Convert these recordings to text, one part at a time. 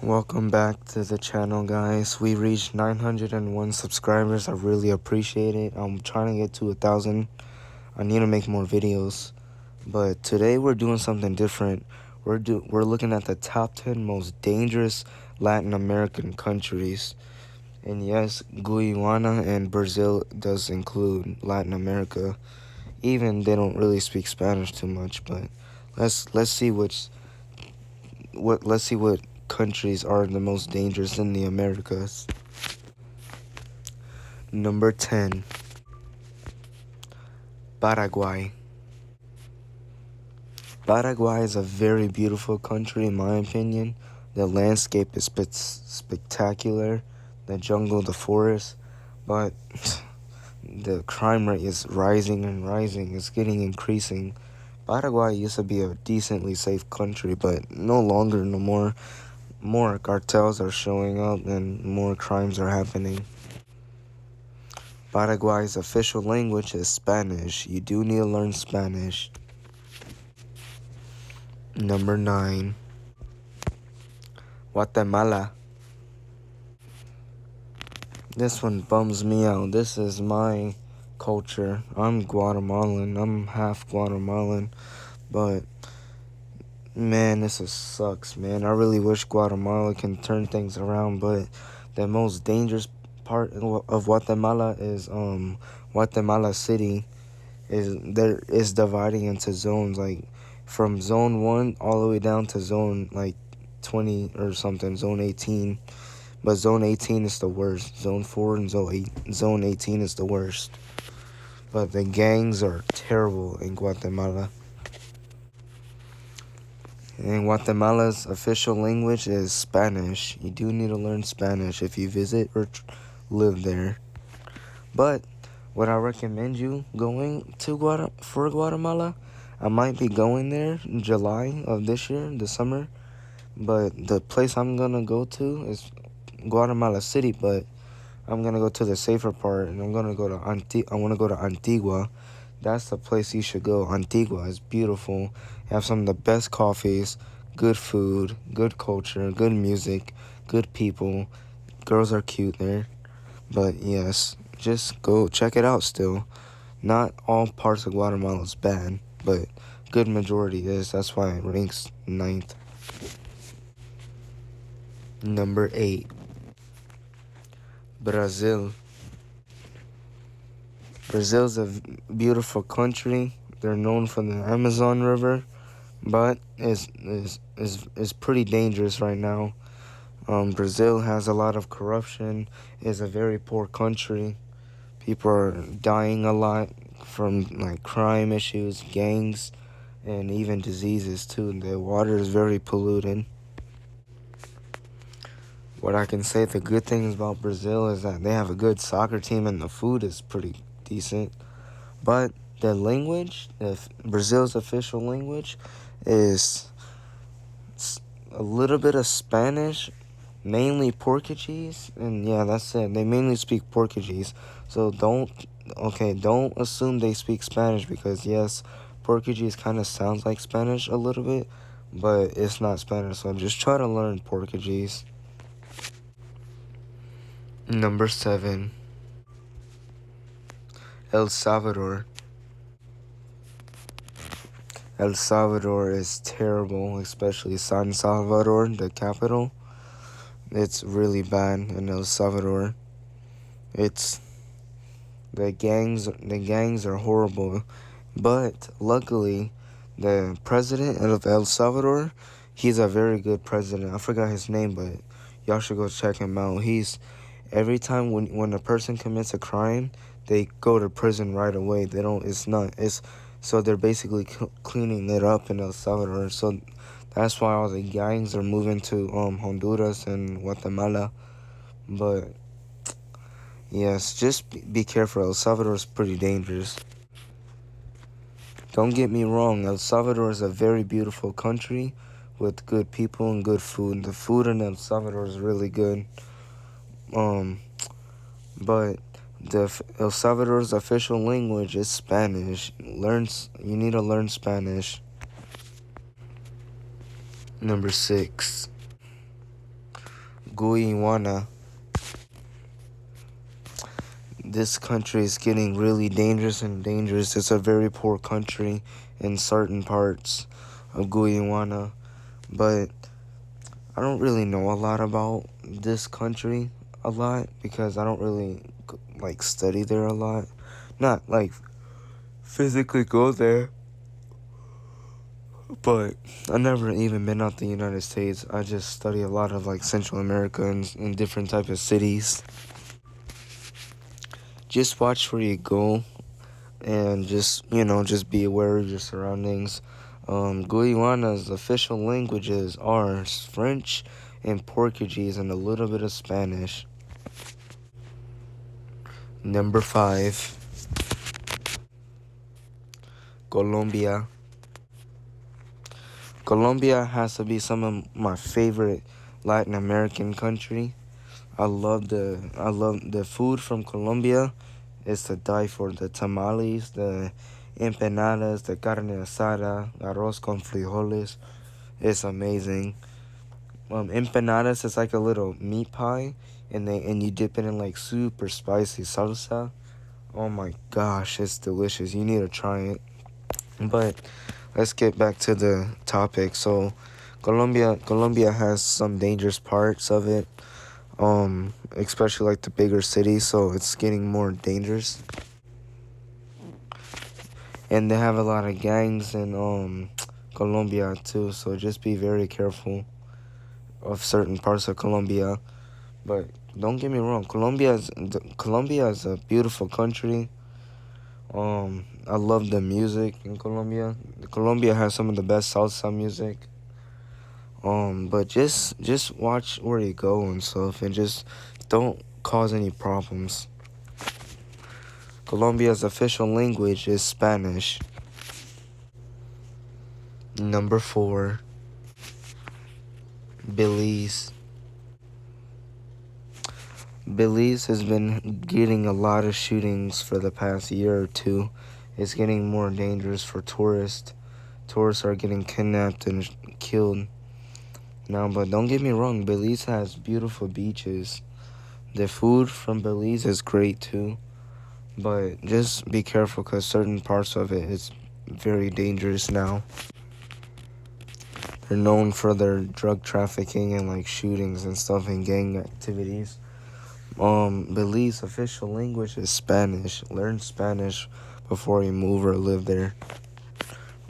Welcome back to the channel, guys. We reached 901 subscribers. I really appreciate it. I'm trying to get to 1,000. I need to make more videos. But today we're doing something different. We're looking at the top 10 most dangerous Latin American countries. And yes, Guyana and Brazil does include Latin America. Even they don't really speak Spanish too much, but let's see what countries are the most dangerous in the Americas. Number 10, Paraguay. Paraguay is a very beautiful country in my opinion. The landscape is spectacular, the jungle, the forest, but the crime rate is rising and rising. It's getting increasing. Paraguay used to be a decently safe country, but no longer, no more. More cartels are showing up and more crimes are happening. Paraguay's official language is Spanish. You do need to learn Spanish. Number 9, Guatemala. This one bums me out. This is my culture. I'm Guatemalan. I'm half Guatemalan. But, man, sucks, man. I really wish Guatemala can turn things around. But the most dangerous part of Guatemala is Guatemala City. Is dividing into zones, like from zone 1 all the way down to zone like 20 or something, zone 18. But zone 18 is the worst. Zone 4 and zone 18 is the worst. But the gangs are terrible in Guatemala. And Guatemala's official language is Spanish. You do need to learn Spanish if you visit or live there. But would I recommend you going to Guatemala? I might be going there in July of this year, the summer. But the place I'm going to go to is Guatemala City, but I'm going to go to the safer part, and I want to go to Antigua. That's the place you should go. Antigua is beautiful. You have some of the best coffees, good food, good culture, good music, good people. Girls are cute there. But yes, just go check it out still. Not all parts of Guatemala is bad, but good majority is. That's why it ranks 9th. Number 8, Brazil. Brazil's a beautiful country. They're known for the Amazon River, but is pretty dangerous right now. Brazil has a lot of corruption. It's a very poor country. People are dying a lot from like crime issues, gangs, and even diseases too. The water is very polluted. What I can say, the good things about Brazil is that they have a good soccer team and the food is pretty decent. But the language, Brazil's official language, is a little bit of Spanish, mainly Portuguese, and yeah, that's it. They mainly speak Portuguese. So don't assume they speak Spanish, because yes, Portuguese kind of sounds like Spanish a little bit, but it's not Spanish. So just try to learn Portuguese. Number 7, El Salvador. El Salvador is terrible, especially San Salvador, the capital. It's really bad in El Salvador. It's the gangs are horrible. But luckily, the president of El Salvador, he's a very good president. I forgot his name, but y'all should go check him out. Every time when a person commits a crime, they go to prison right away. So they're basically cleaning it up in El Salvador. So that's why all the gangs are moving to Honduras and Guatemala. But yes, just be careful. El Salvador is pretty dangerous. Don't get me wrong, El Salvador is a very beautiful country with good people and good food. The food in El Salvador is really good. But El Salvador's official language is Spanish. You need to learn Spanish. Number 6, Guyana. This country is getting really dangerous and dangerous. It's a very poor country in certain parts of Guyana, but I don't really know a lot about this country a lot because I don't really like study there a lot. Not like physically go there, but I never even been out the United States. I just study a lot of like Central America and different type of cities. Just watch where you go and just be aware of your surroundings. Guyana's official languages are French and Portuguese and a little bit of Spanish. Number 5, Colombia. Colombia has to be some of my favorite Latin American country. I love the food from Colombia. It's to die for. The tamales, the empanadas, the carne asada, arroz con frijoles. It's amazing. Empanadas is like a little meat pie, and you dip it in like super spicy salsa. Oh my gosh, it's delicious. You need to try it. But let's get back to the topic. So, Colombia has some dangerous parts of it. Especially like the bigger cities, so it's getting more dangerous. And they have a lot of gangs in Colombia too, so just be very careful of certain parts of Colombia. But don't get me wrong, Colombia is a beautiful country. I love the music in Colombia. Colombia has some of the best salsa music. But just watch where you go and stuff, and just don't cause any problems. Colombia's official language is Spanish. Number 4, Belize. Belize has been getting a lot of shootings for the past year or two. It's getting more dangerous for tourists. Tourists are getting kidnapped and killed now, but don't get me wrong, Belize has beautiful beaches. The food from Belize is great too, but just be careful because certain parts of it is very dangerous now. They're known for their drug trafficking and like shootings and stuff and gang activities. Belize official language is Spanish. Learn Spanish before you move or live there.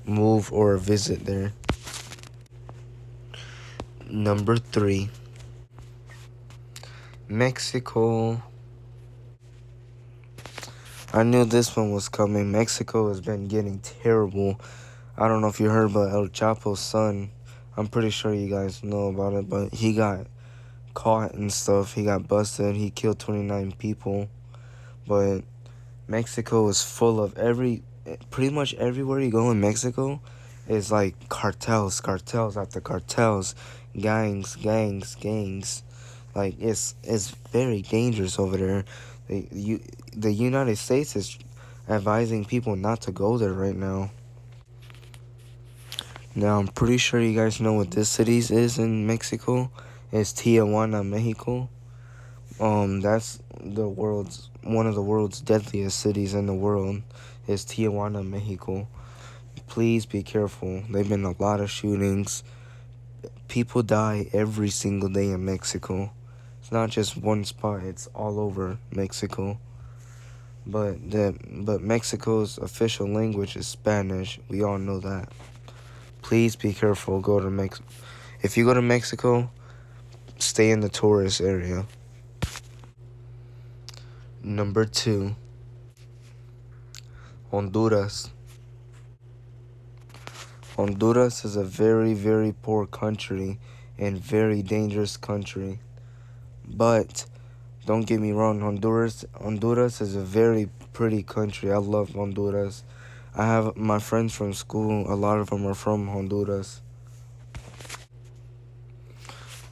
Move or visit there. Number 3, Mexico. I knew this one was coming. Mexico has been getting terrible. I don't know if you heard about El Chapo's son. I'm pretty sure you guys know about it, but he got caught and stuff. He got busted. He killed 29 people. But Mexico is full of pretty much everywhere you go in Mexico is like cartels after cartels, gangs. Like it's very dangerous over there. The United States is advising people not to go there right now. Now I'm pretty sure you guys know what this city is in Mexico. It's Tijuana, Mexico. That's one of the world's deadliest cities in the world is Tijuana, Mexico. Please be careful. There've been a lot of shootings. People die every single day in Mexico. It's not just one spot, it's all over Mexico. But Mexico's official language is Spanish. We all know that. Please be careful. If you go to Mexico, stay in the tourist area. Number 2, Honduras. Honduras is a very, very poor country and very dangerous country. But don't get me wrong, Honduras is a very pretty country. I love Honduras. I have my friends from school, a lot of them are from Honduras.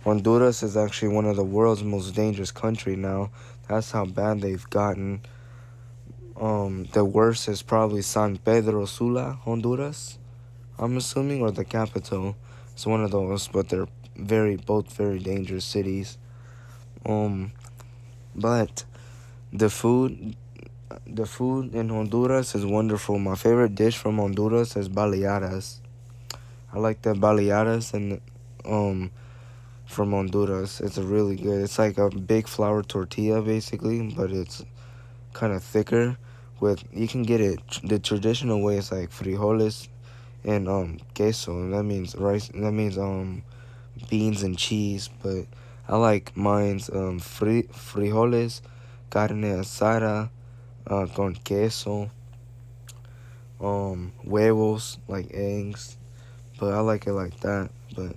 Honduras is actually one of the world's most dangerous country now. That's how bad they've gotten. The worst is probably San Pedro Sula, Honduras, I'm assuming, or the capital. It's one of those, but they're both very dangerous cities. Um, but the food, the food in Honduras is wonderful. My favorite dish from Honduras is baleadas. I like the baleadas and from Honduras. It's a really good. It's like a big flour tortilla basically, but it's kind of thicker. With you can get it the traditional way. It's like frijoles and queso. That means rice. That means beans and cheese. But I like mine's frijoles, carne asada, con queso, huevos like eggs. But I like it like that. But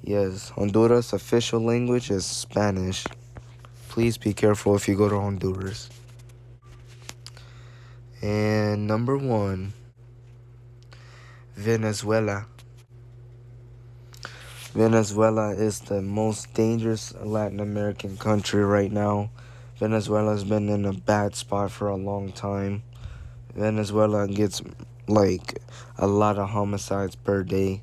yes, Honduras' official language is Spanish. Please be careful if you go to Honduras. And number one, Venezuela. Venezuela is the most dangerous Latin American country right now. Venezuela's been in a bad spot for a long time. Venezuela gets like a lot of homicides per day.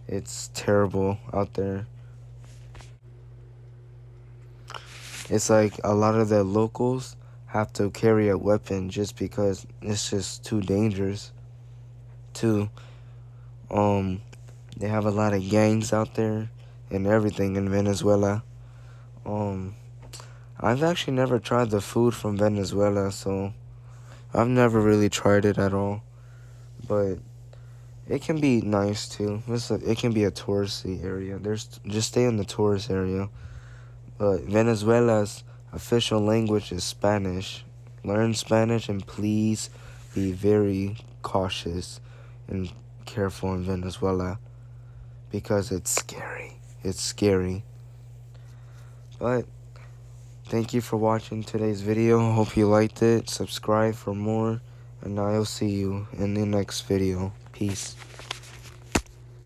It's terrible out there. It's like a lot of the locals have to carry a weapon just because it's just too dangerous. Too, they have a lot of gangs out there and everything in Venezuela. Um, I've actually never tried the food from Venezuela, so I've never really tried it at all. But it can be nice too. It can be a touristy area. Just stay in the tourist area. But Venezuela's official language is Spanish. Learn Spanish and please be very cautious and careful in Venezuela because it's scary. It's scary. But thank you for watching today's video. Hope you liked it. Subscribe for more. And I'll see you in the next video. Peace.